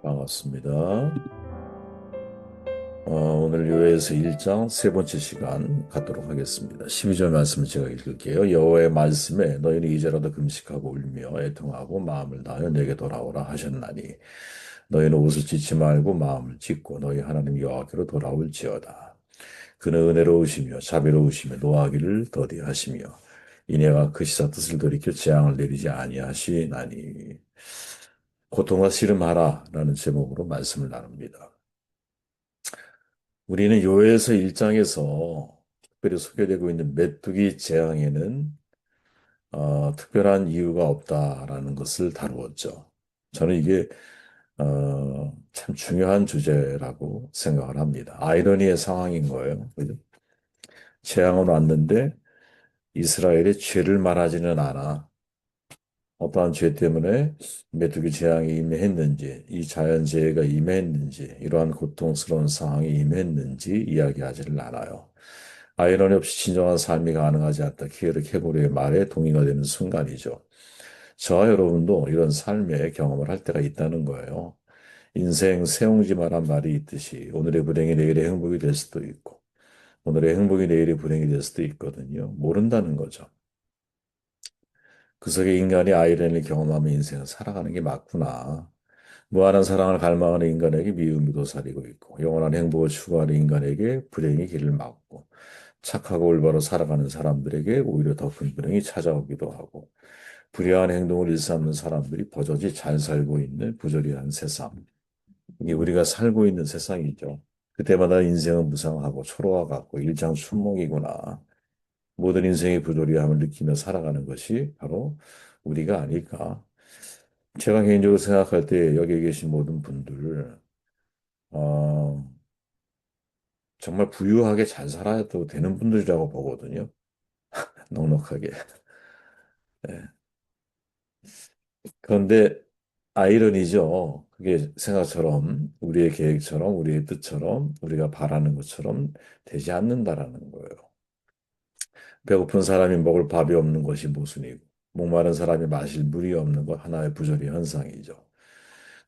반갑습니다. 오늘 요에서 1장 세 번째 시간 갖도록 하겠습니다. 12절 말씀을 제가 읽을게요. 여호와의 말씀에 너희는 이제라도 금식하고 울며 애통하고 마음을 다하여 내게 돌아오라 하셨나니 너희는 옷을 찢지 말고 마음을 찢고 너희 하나님 여호와께로 돌아올지어다. 그는 은혜로우시며 자비로우시며 노하기를 더디하시며 이내가 그 시사 뜻을 돌이켜 재앙을 내리지 아니하시나니 고통과 씨름하라라는 제목으로 말씀을 나눕니다. 우리는 요엘서 1장에서 특별히 소개되고 있는 메뚜기 재앙에는 특별한 이유가 없다라는 것을 다루었죠. 저는 이게 참 중요한 주제라고 생각을 합니다. 아이러니의 상황인 거예요. 그죠? 재앙은 왔는데 이스라엘의 죄를 말하지는 않아. 어떠한 죄 때문에 메뚜기 재앙이 임했는지, 이 자연재해가 임했는지, 이러한 고통스러운 상황이 임했는지 이야기하지를 않아요. 아이러니 없이 진정한 삶이 가능하지 않다. 키에르 케고르의 말에 동의가 되는 순간이죠. 저와 여러분도 이런 삶의 경험을 할 때가 있다는 거예요. 인생 세옹지마란 말이 있듯이 오늘의 불행이 내일의 행복이 될 수도 있고, 오늘의 행복이 내일의 불행이 될 수도 있거든요. 모른다는 거죠. 그 속에 인간이 아이러니를 경험하며 인생을 살아가는 게 맞구나. 무한한 사랑을 갈망하는 인간에게 미움이 도사리고 있고, 영원한 행복을 추구하는 인간에게 불행이 길을 막고, 착하고 올바로 살아가는 사람들에게 오히려 더 큰 불행이 찾아오기도 하고, 불의한 행동을 일삼는 사람들이 버젓이 잘 살고 있는 부조리한 세상. 이게 우리가 살고 있는 세상이죠. 그때마다 인생은 무상하고 초로와 같고 일장춘몽이구나. 모든 인생의 부조리함을 느끼며 살아가는 것이 바로 우리가 아닐까. 제가 개인적으로 생각할 때 여기 계신 모든 분들, 어, 정말 부유하게 잘 살아도 되는 분들이라고 보거든요. 넉넉하게. 네. 그런데 아이러니죠. 그게 생각처럼, 우리의 계획처럼, 우리의 뜻처럼, 우리가 바라는 것처럼 되지 않는다라는 거예요. 배고픈 사람이 먹을 밥이 없는 것이 모순이고, 목마른 사람이 마실 물이 없는 것 하나의 부조리 현상이죠.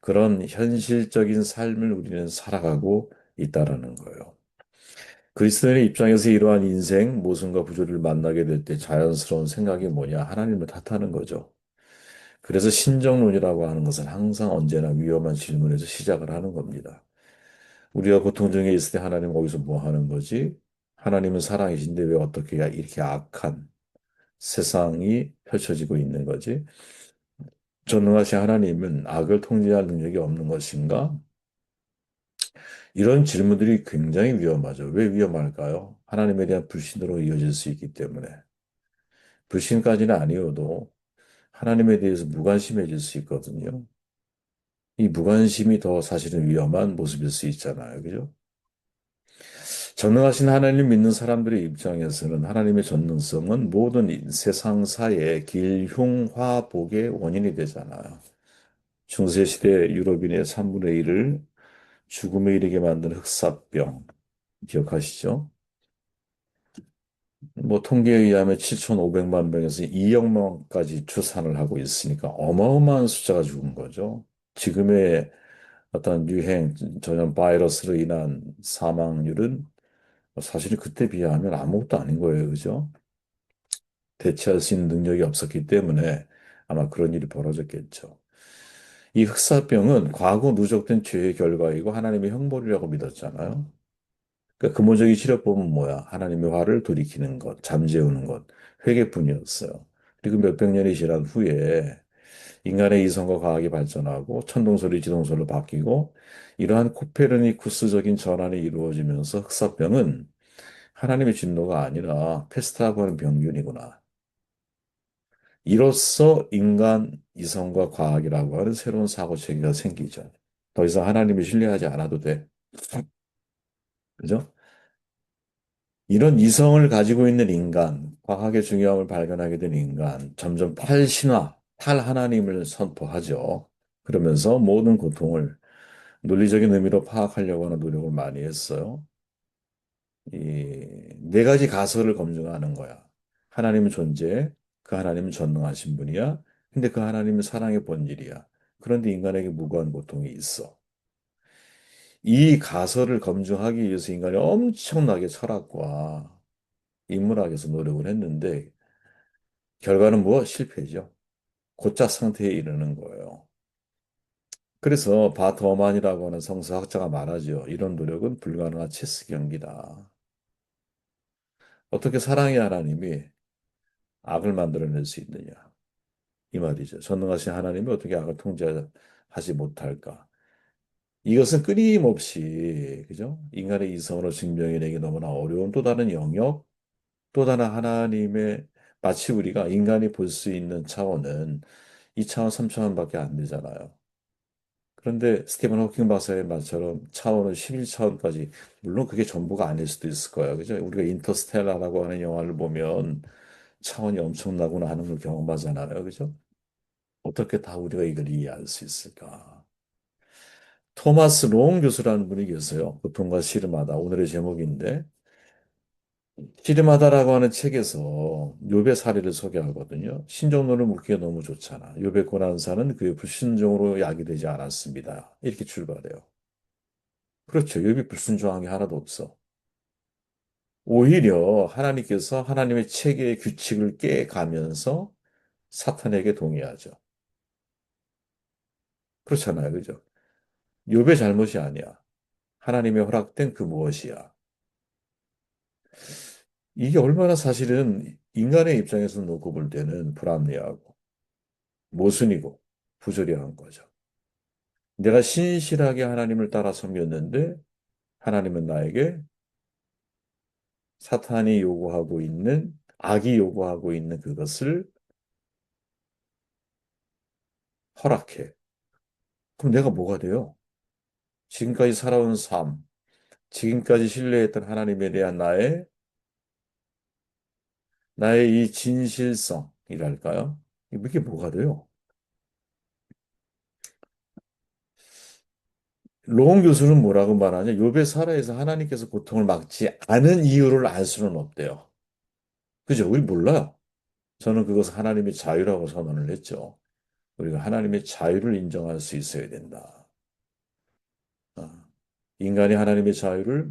그런 현실적인 삶을 우리는 살아가고 있다라는 거예요. 그리스도인의 입장에서 이러한 인생, 모순과 부조리를 만나게 될 때 자연스러운 생각이 뭐냐? 하나님을 탓하는 거죠. 그래서 신정론이라고 하는 것은 항상 언제나 위험한 질문에서 시작을 하는 겁니다. 우리가 고통 중에 있을 때 하나님 거기서 뭐 하는 거지? 하나님은 사랑이신데 왜 어떻게 이렇게 악한 세상이 펼쳐지고 있는 거지? 전능하신 하나님은 악을 통제할 능력이 없는 것인가? 이런 질문들이 굉장히 위험하죠. 왜 위험할까요? 하나님에 대한 불신으로 이어질 수 있기 때문에. 불신까지는 아니어도 하나님에 대해서 무관심해질 수 있거든요. 이 무관심이 더 사실은 위험한 모습일 수 있잖아요. 그죠? 전능하신 하나님 믿는 사람들의 입장에서는 하나님의 전능성은 모든 세상사의 길흉화복의 원인이 되잖아요. 중세시대 유럽인의 3분의 1을 죽음에 이르게 만든 흑사병 기억하시죠? 뭐 통계에 의하면 7,500만 명에서 2억 명까지 추산을 하고 있으니까 어마어마한 숫자가 죽은 거죠. 지금의 어떤 유행, 전염 바이러스로 인한 사망률은 사실 그때 비하면 아무것도 아닌 거예요. 그죠? 대체할 수 있는 능력이 없었기 때문에 아마 그런 일이 벌어졌겠죠. 이 흑사병은 과거 누적된 죄의 결과이고 하나님의 형벌이라고 믿었잖아요. 그러니까 근본적인 치료법은 뭐야? 하나님의 화를 돌이키는 것, 잠재우는 것, 회개뿐이었어요. 그리고 몇백 년이 지난 후에 인간의 이성과 과학이 발전하고 천동설이 지동설로 바뀌고 이러한 코페르니쿠스적인 전환이 이루어지면서 흑사병은 하나님의 진노가 아니라 페스트라고 하는 병균이구나. 이로써 인간 이성과 과학이라고 하는 새로운 사고 체계가 생기죠. 더 이상 하나님을 신뢰하지 않아도 돼. 그죠? 이런 이성을 가지고 있는 인간, 과학의 중요함을 발견하게 된 인간, 점점 탈신화, 탈하나님을 선포하죠. 그러면서 모든 고통을 논리적인 의미로 파악하려고 하는 노력을 많이 했어요. 이 네 가지 가설을 검증하는 거야. 하나님은 존재해. 그 하나님은 전능하신 분이야. 근데 그 하나님은 사랑의 본질이야. 그런데 인간에게 무거운 고통이 있어. 이 가설을 검증하기 위해서 인간이 엄청나게 철학과 인문학에서 노력을 했는데 결과는 뭐 실패죠. 고작 상태에 이르는 거예요. 그래서 바트허만이라고 하는 성서학자가 말하죠. 이런 노력은 불가능한 체스 경기다. 어떻게 사랑의 하나님이 악을 만들어낼 수 있느냐? 이 말이죠. 전능하신 하나님이 어떻게 악을 통제하지 못할까? 이것은 끊임없이, 그죠? 인간의 이성으로 증명해내기 너무나 어려운 또 다른 영역, 또 다른 하나님의 마치 우리가 인간이 볼 수 있는 차원은 2차원, 3차원밖에 안 되잖아요. 그런데 스티븐 호킹 박사의 말처럼 차원은 11차원까지, 물론 그게 전부가 아닐 수도 있을 거예요. 그죠? 우리가 인터스텔라라고 하는 영화를 보면 차원이 엄청나구나 하는 걸 경험하잖아요. 그죠? 어떻게 다 우리가 이걸 이해할 수 있을까? 토마스 롱 교수라는 분이 계세요. 고통과 씨름하다. 오늘의 제목인데, 씨름하다라고 하는 책에서 욥의 사례를 소개하거든요. 신정론을 묻기가 너무 좋잖아. 욥의 고난사는 그의 불신종으로 야기되지 않았습니다. 이렇게 출발해요. 그렇죠. 욥이 불순종한 게 하나도 없어. 오히려 하나님께서 하나님의 체계의 규칙을 깨가면서 사탄에게 동의하죠. 그렇잖아요. 그죠? 욥의 잘못이 아니야. 하나님의 허락된 그 무엇이야. 이게 얼마나 사실은 인간의 입장에서 놓고 볼 때는 불합리하고 모순이고 부조리한 거죠. 내가 신실하게 하나님을 따라 섬겼는데 하나님은 나에게 사탄이 요구하고 있는 악이 요구하고 있는 그것을 허락해. 그럼 내가 뭐가 돼요? 지금까지 살아온 삶, 지금까지 신뢰했던 하나님에 대한 나의 이 진실성이랄까요? 이게 뭐가 돼요? 로홍 교수는 뭐라고 말하냐? 욥의 사라에서 하나님께서 고통을 막지 않은 이유를 알 수는 없대요. 그죠? 우리 몰라요. 저는 그것을 하나님의 자유라고 선언을 했죠. 우리가 하나님의 자유를 인정할 수 있어야 된다. 어. 인간이 하나님의 자유를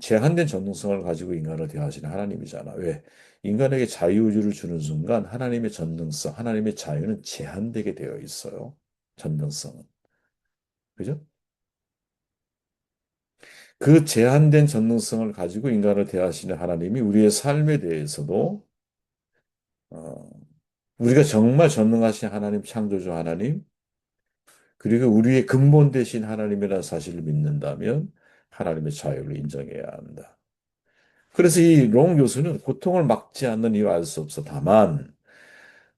제한된 전능성을 가지고 인간을 대하시는 하나님이잖아. 왜? 인간에게 자유의지를 주는 순간 하나님의 전능성, 하나님의 자유는 제한되게 되어 있어요. 전능성은. 그죠? 그 제한된 전능성을 가지고 인간을 대하시는 하나님이 우리의 삶에 대해서도 어, 우리가 정말 전능하신 하나님, 창조주 하나님, 그리고 우리의 근본 되신 하나님이라는 사실을 믿는다면 하나님의 자유를 인정해야 한다. 그래서 이 롱 교수는 고통을 막지 않는 이유 알 수 없어. 다만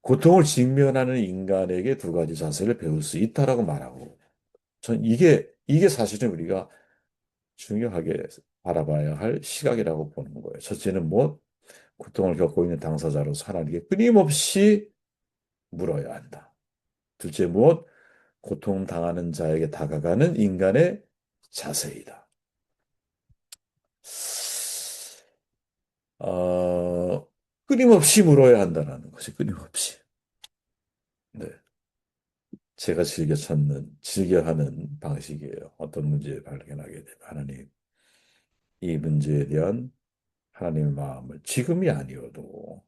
고통을 직면하는 인간에게 두 가지 자세를 배울 수 있다라고 말하고 전 이게 사실은 우리가 중요하게 바라봐야 할 시각이라고 보는 거예요. 첫째는 뭐 고통을 겪고 있는 당사자로서 하나님께 끊임없이 물어야 한다. 둘째 무엇? 고통당하는 자에게 다가가는 인간의 자세이다. 어, 끊임없이 물어야 한다는 것이 끊임없이. 네. 제가 즐겨하는 방식이에요. 어떤 문제를 발견하게 되면 하나님, 이 문제에 대한 하나님의 마음을 지금이 아니어도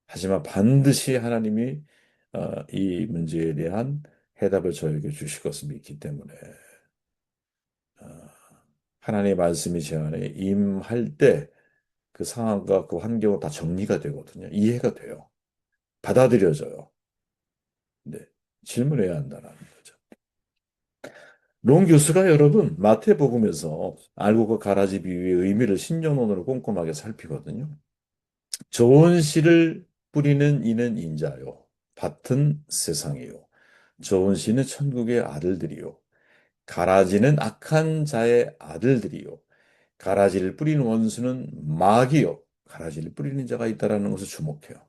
하지만 반드시 하나님이 이 문제에 대한 해답을 저에게 주실 것을 믿기 때문에 어, 하나님의 말씀이 제 안에 임할 때 그 상황과 그 환경은 다 정리가 되거든요. 이해가 돼요. 받아들여져요. 네. 질문해야 한다는 거죠. 론 교수가 여러분 마태복음에서 알곡과 가라지 비유의 의미를 신정론으로 꼼꼼하게 살피거든요. 좋은 씨를 뿌리는 이는 인자요. 밭은 세상이요. 좋은 씨는 천국의 아들들이요. 가라지는 악한 자의 아들들이요. 가라지를 뿌리는 원수는 마귀요. 가라지를 뿌리는 자가 있다라는 것을 주목해요.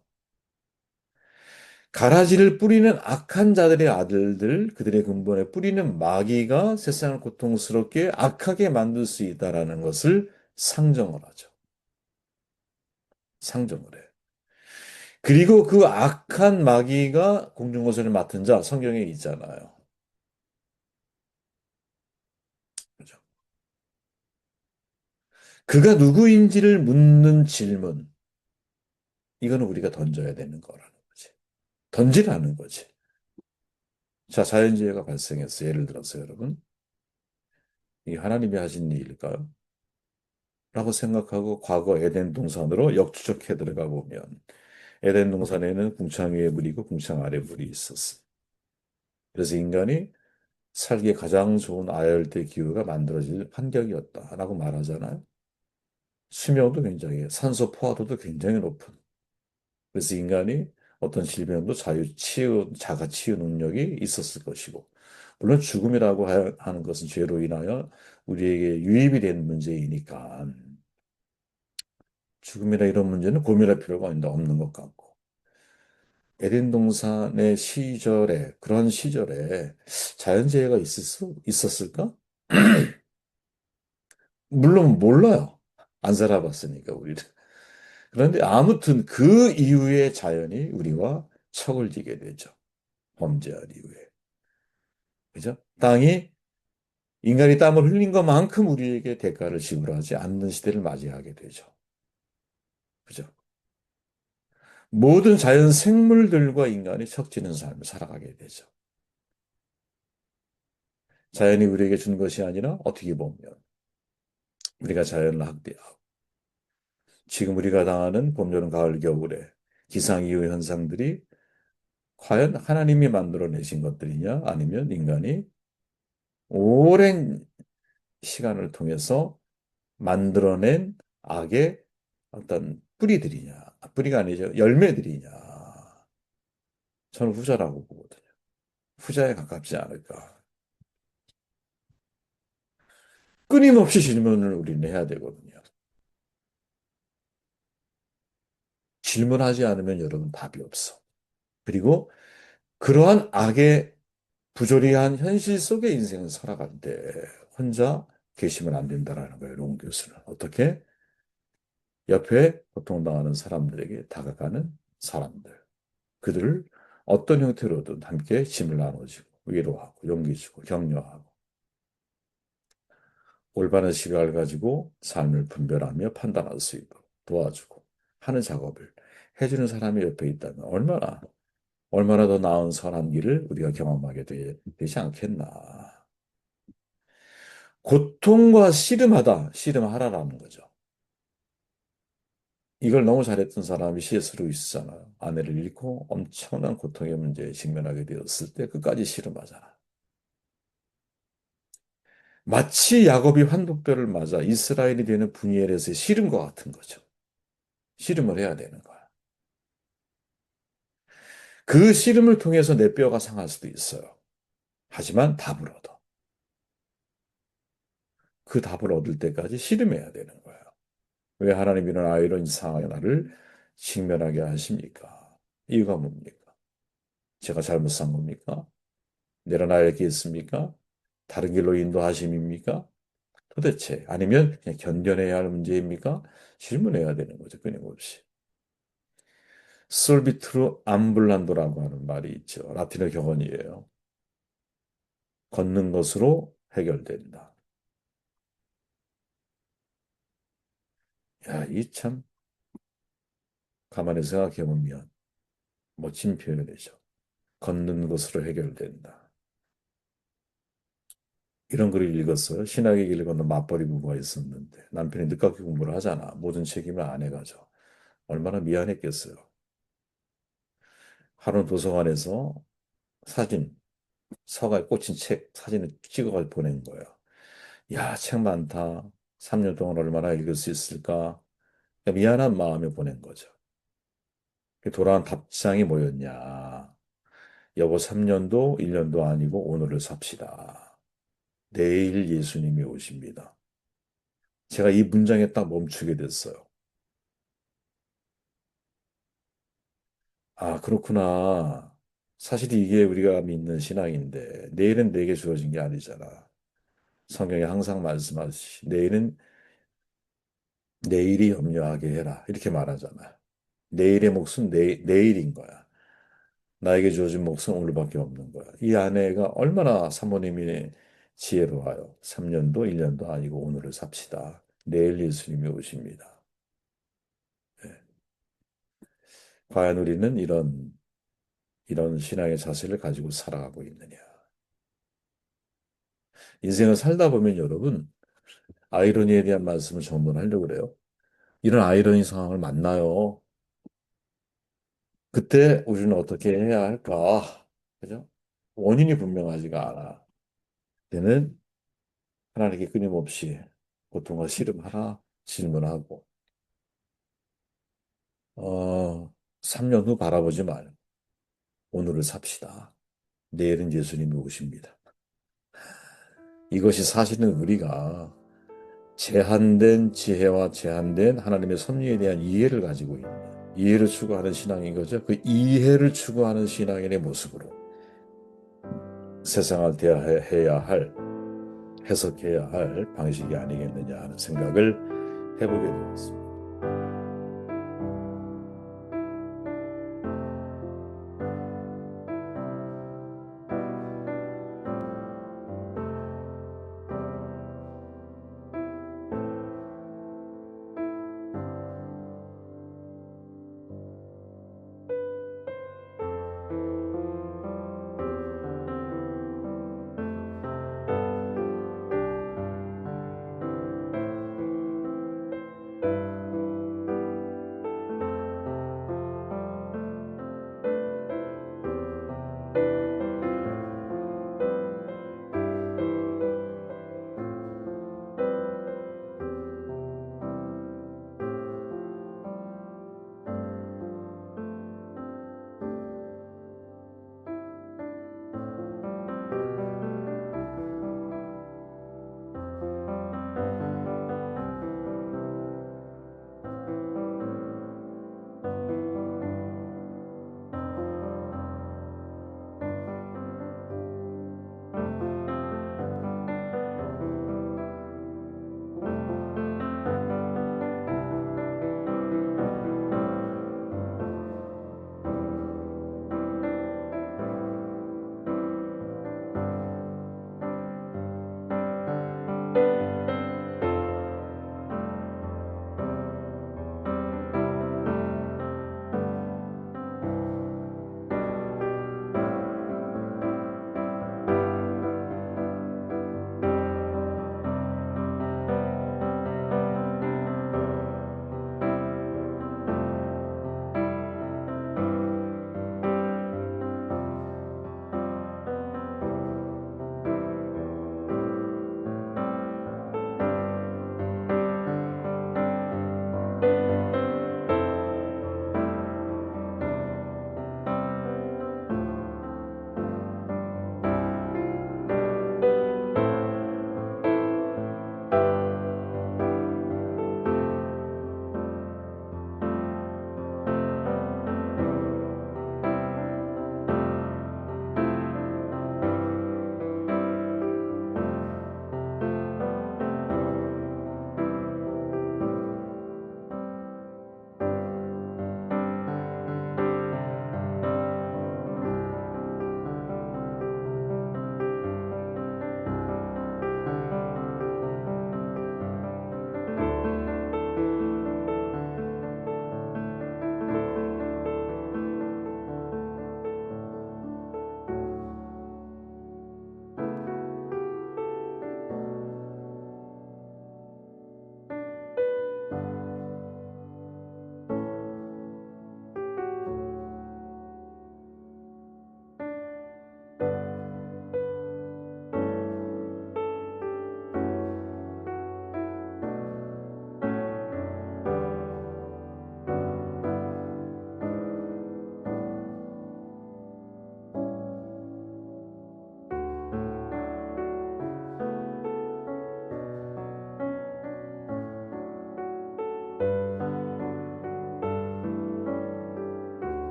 가라지를 뿌리는 악한 자들의 아들들, 그들의 근본에 뿌리는 마귀가 세상을 고통스럽게 악하게 만들 수 있다라는 것을 상정을 하죠. 상정을 해요. 그리고 그 악한 마귀가 공중권세를 맡은 자 성경에 있잖아요. 그가 누구인지를 묻는 질문, 이거는 우리가 던져야 되는 거라는 거지. 던지라는 거지. 자, 자연재해가 발생했어. 예를 들어서 여러분, 이 하나님이 하신 일일까요? 라고 생각하고 과거 에덴 동산으로 역추적해 들어가 보면 에덴 동산에는 궁창 위에 물이고 궁창 아래 물이 있었어. 그래서 인간이 살기에 가장 좋은 아열대 기후가 만들어질 환경이었다라고 말하잖아요. 수명도 굉장히 산소 포화도도 굉장히 높은. 그래서 인간이 어떤 질병도 자가 치유 능력이 있었을 것이고, 물론 죽음이라고 하는 것은 죄로 인하여 우리에게 유입이 된 문제이니까 죽음이나 이런 문제는 고민할 필요가 없는 것 같고. 에덴 동산의 시절에, 그런 시절에 자연재해가 있었을까? 물론 몰라요. 안 살아봤으니까, 우리는. 그런데 아무튼 그 이후에 자연이 우리와 척을 지게 되죠. 범죄한 이후에. 그죠? 땅이 인간이 땀을 흘린 것만큼 우리에게 대가를 지불하지 않는 시대를 맞이하게 되죠. 그죠? 모든 자연 생물들과 인간이 척지는 삶을 살아가게 되죠. 자연이 우리에게 준 것이 아니라 어떻게 보면 우리가 자연을 학대하고 지금 우리가 당하는 봄, 여름, 가을, 겨울에 기상이후 현상들이 과연 하나님이 만들어내신 것들이냐 아니면 인간이 오랜 시간을 통해서 만들어낸 악의 어떤 뿌리들이냐, 뿌리가 아니죠. 열매들이냐. 저는 후자라고 보거든요. 후자에 가깝지 않을까. 끊임없이 질문을 우리는 해야 되거든요. 질문하지 않으면 여러분 답이 없어. 그리고 그러한 악의 부조리한 현실 속의 인생을 살아갈 때 혼자 계시면 안 된다라는 거예요, 롱 교수는. 어떻게? 옆에 고통당하는 사람들에게 다가가는 사람들. 그들을 어떤 형태로든 함께 짐을 나눠주고 위로하고 용기 주고 격려하고 올바른 시각을 가지고 삶을 분별하며 판단할 수 있도록 도와주고 하는 작업을 해주는 사람이 옆에 있다면 얼마나 더 나은 선한 길을 우리가 경험하게 되지 않겠나. 고통과 씨름하라라는 거죠. 이걸 너무 잘했던 사람이 C.S. 루이스잖아요. 아내를 잃고 엄청난 고통의 문제에 직면하게 되었을 때 끝까지 씨름하잖아. 마치 야곱이 환독별을 맞아 이스라엘이 되는 분이엘에서의 씨름과 같은 거죠. 씨름을 해야 되는 거야. 그 씨름을 통해서 내 뼈가 상할 수도 있어요. 하지만 답을 얻어. 그 답을 얻을 때까지 씨름해야 되는 거예요. 왜 하나님 이런 상황에 나를 직면하게 하십니까? 이유가 뭡니까? 제가 잘못 산 겁니까? 내려놔야 겠습니까? 다른 길로 인도하심입니까? 도대체 아니면 그냥 견뎌내야 할 문제입니까? 질문해야 되는 거죠. 끊임없이. 솔비트루 암블란도라고 하는 말이 있죠. 라틴어 격언이에요. 걷는 것으로 해결된다. 야, 이 참 가만히 생각해 보면 멋진 표현이죠. 걷는 것으로 해결된다. 이런 글을 읽었어요. 신학의 길을 걷는 맞벌이 부부가 있었는데 남편이 늦깎이 공부를 하잖아. 모든 책임을 아내가 져. 얼마나 미안했겠어요. 하루는 도서관에서 사진, 서가에 꽂힌 책 사진을 찍어가지고 보낸 거예요. 야, 책 많다. 3년 동안 얼마나 읽을 수 있을까? 그러니까 미안한 마음에 보낸 거죠. 돌아온 답장이 뭐였냐? 여보 3년도 1년도 아니고 오늘을 삽시다. 내일 예수님이 오십니다. 제가 이 문장에 딱 멈추게 됐어요. 아, 그렇구나. 사실 이게 우리가 믿는 신앙인데 내일은 내게 주어진 게 아니잖아. 성경에 항상 말씀하듯이 내일은 내일이 염려하게 해라. 이렇게 말하잖아. 내일의 몫은 내일인 거야. 나에게 주어진 몫은 오늘밖에 없는 거야. 이 아내가 얼마나 사모님이 지혜로워요. 3년도 1년도 아니고 오늘을 삽시다. 내일 예수님이 오십니다. 예. 과연 우리는 이런 신앙의 자세를 가지고 살아가고 있느냐? 인생을 살다 보면 여러분, 아이러니에 대한 말씀을 전문하려고 그래요. 이런 아이러니 상황을 만나요. 그때 우리는 어떻게 해야 할까? 그죠? 원인이 분명하지가 않아. 그때는 하나님께 끊임없이 고통과 시름하라 질문하고, 3년 후 바라보지 말고 오늘을 삽시다. 내일은 예수님이 오십니다. 이것이 사실은 우리가 제한된 지혜와 제한된 하나님의 섭리에 대한 이해를 가지고 있는 이해를 추구하는 신앙인 거죠. 그 이해를 추구하는 신앙인의 모습으로 세상을 대해야 할, 해석해야 할 방식이 아니겠느냐 하는 생각을 해보게 되었습니다.